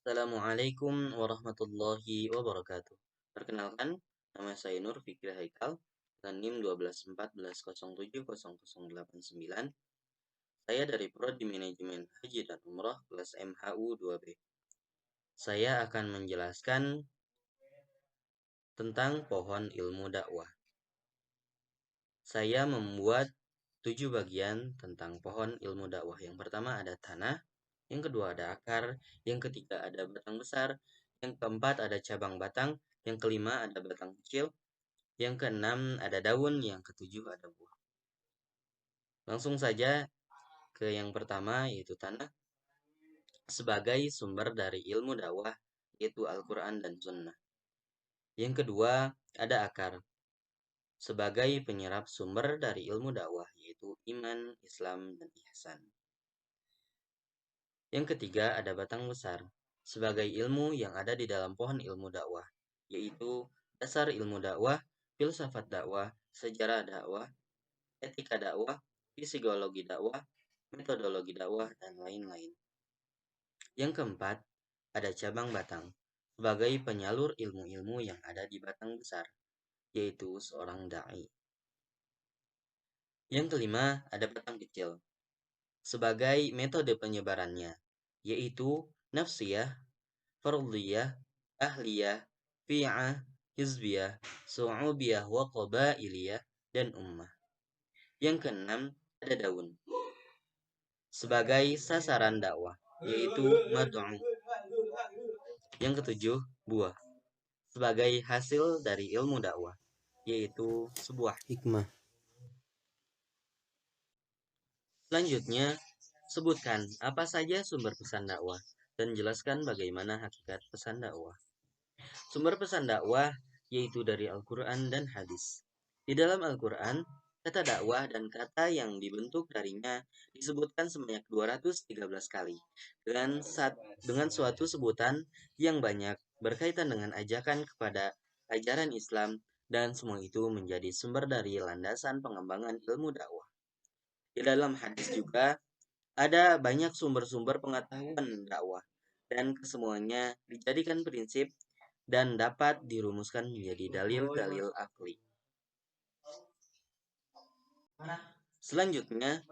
Assalamualaikum warahmatullahi wabarakatuh. Perkenalkan, nama saya Nur Fikri Haikal dengan NIM 12140700089. Saya dari Prodi Manajemen Haji dan Umroh kelas MHU 2B. Saya akan menjelaskan tentang pohon ilmu dakwah. Saya membuat 7 bagian tentang pohon ilmu dakwah. Yang pertama ada tanah, yang kedua ada akar, yang ketiga ada batang besar, yang keempat ada cabang batang, yang kelima ada batang kecil, yang keenam ada daun, yang ketujuh ada buah. Langsung saja ke yang pertama, yaitu tanah. Sebagai sumber dari ilmu dakwah, yaitu Al-Quran dan Sunnah. Yang kedua ada akar. Sebagai penyerap sumber dari ilmu dakwah, yaitu iman, Islam, dan ihsan. Yang ketiga ada batang besar, sebagai ilmu yang ada di dalam pohon ilmu dakwah, yaitu dasar ilmu dakwah, filsafat dakwah, sejarah dakwah, etika dakwah, psikologi dakwah, metodologi dakwah, dan lain-lain. Yang keempat, ada cabang batang, sebagai penyalur ilmu-ilmu yang ada di batang besar, yaitu seorang da'i. Yang kelima, ada batang kecil, sebagai metode penyebarannya, yaitu nafsiyah, fardiyah, ahliyah, fi'ah, hizbiyah, su'ubiyah, wa qabailiyah, dan ummah. Yang keenam, ada daun, sebagai sasaran dakwah, yaitu mad'u. Yang ketujuh, buah, sebagai hasil dari ilmu dakwah, yaitu sebuah hikmah. Selanjutnya, sebutkan apa saja sumber pesan dakwah dan jelaskan bagaimana hakikat pesan dakwah. Sumber pesan dakwah yaitu dari Al-Quran dan hadis. Di dalam Al-Quran, kata dakwah dan kata yang dibentuk darinya disebutkan sebanyak 213 kali dengan suatu sebutan yang banyak berkaitan dengan ajakan kepada ajaran Islam, dan semua itu menjadi sumber dari landasan pengembangan ilmu dakwah. Di dalam hadis juga ada banyak sumber-sumber pengetahuan dakwah, dan kesemuanya dijadikan prinsip dan dapat dirumuskan menjadi dalil-dalil akli. Selanjutnya,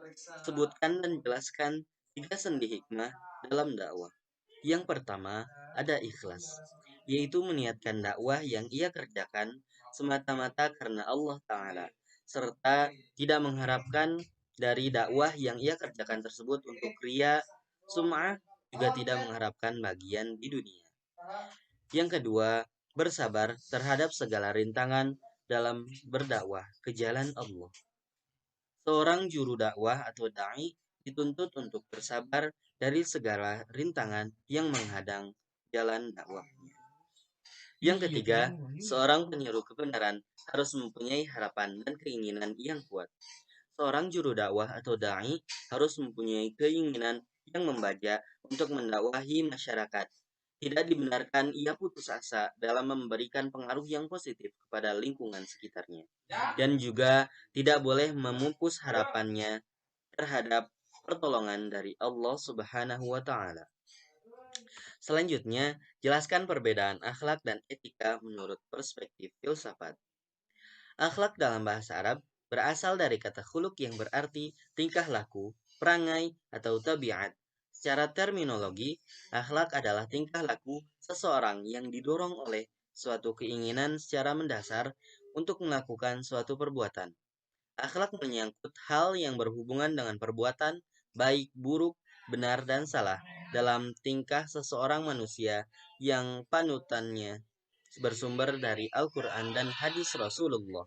sebutkan dan jelaskan 3 sendi hikmah dalam dakwah. Yang pertama, ada ikhlas, yaitu meniatkan dakwah yang ia kerjakan semata-mata karena Allah Ta'ala, serta tidak mengharapkan dari dakwah yang ia kerjakan tersebut untuk riya, sum'ah, juga tidak mengharapkan bagian di dunia. Yang kedua, bersabar terhadap segala rintangan dalam berdakwah ke jalan Allah. Seorang juru dakwah atau da'i dituntut untuk bersabar dari segala rintangan yang menghadang jalan dakwahnya. Yang ketiga, seorang penyeru kebenaran harus mempunyai harapan dan keinginan yang kuat. Seorang juru dakwah atau da'i harus mempunyai keinginan yang membajak untuk mendakwahi masyarakat. Tidak dibenarkan ia putus asa dalam memberikan pengaruh yang positif kepada lingkungan sekitarnya. Dan juga tidak boleh memupus harapannya terhadap pertolongan dari Allah Subhanahu wa Ta'ala. Selanjutnya, jelaskan perbedaan akhlak dan etika menurut perspektif filsafat. Akhlak dalam bahasa Arab berasal dari kata khuluk yang berarti tingkah laku, perangai, atau tabiat. Secara terminologi, akhlak adalah tingkah laku seseorang yang didorong oleh suatu keinginan secara mendasar untuk melakukan suatu perbuatan. Akhlak menyangkut hal yang berhubungan dengan perbuatan, baik, buruk, benar, dan salah dalam tingkah seseorang manusia yang panutannya bersumber dari Al-Quran dan hadis Rasulullah.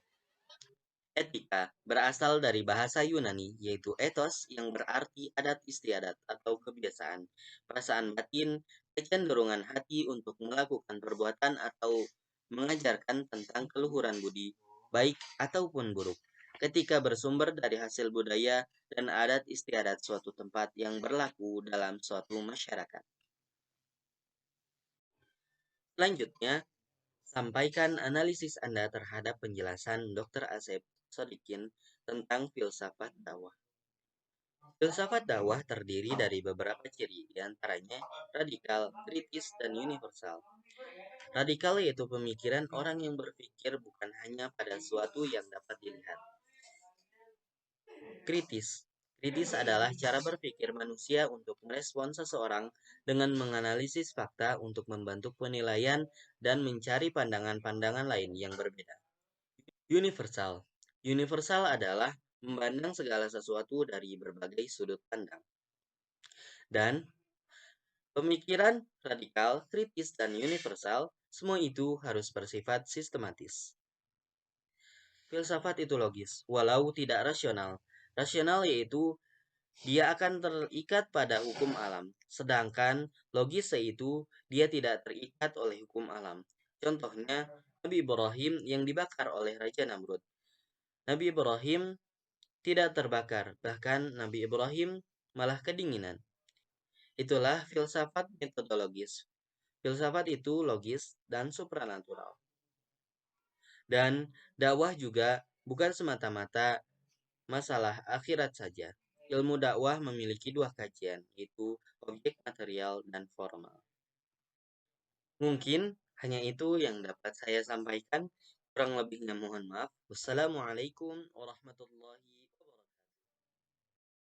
Etika berasal dari bahasa Yunani, yaitu ethos yang berarti adat istiadat atau kebiasaan, perasaan batin, kecenderungan hati untuk melakukan perbuatan atau mengajarkan tentang keluhuran budi, baik ataupun buruk, ketika bersumber dari hasil budaya dan adat istiadat suatu tempat yang berlaku dalam suatu masyarakat. Selanjutnya, sampaikan analisis Anda terhadap penjelasan Dr. Asep Sodikin tentang filsafat dakwah. Filsafat dakwah terdiri dari beberapa ciri, diantaranya radikal, kritis, dan universal. Radikal yaitu pemikiran orang yang berpikir bukan hanya pada suatu yang dapat dilihat. Kritis. Kritis adalah cara berpikir manusia untuk merespon seseorang dengan menganalisis fakta untuk membantu penilaian dan mencari pandangan-pandangan lain yang berbeda. Universal. Universal adalah memandang segala sesuatu dari berbagai sudut pandang. Dan pemikiran radikal, kritis, dan universal, semua itu harus bersifat sistematis. Filsafat itu logis, walau tidak rasional. Rasional yaitu dia akan terikat pada hukum alam, sedangkan logis yaitu dia tidak terikat oleh hukum alam. Contohnya, Nabi Ibrahim yang dibakar oleh Raja Namrud. Nabi Ibrahim tidak terbakar, bahkan Nabi Ibrahim malah kedinginan. Itulah filsafat metodologis. Filsafat itu logis dan supranatural. Dan dakwah juga bukan semata-mata masalah akhirat saja. Ilmu dakwah memiliki dua kajian, yaitu objek material dan formal. Mungkin hanya itu yang dapat saya sampaikan. Kurang lebihnya mohon maaf. Wassalamualaikum warahmatullahi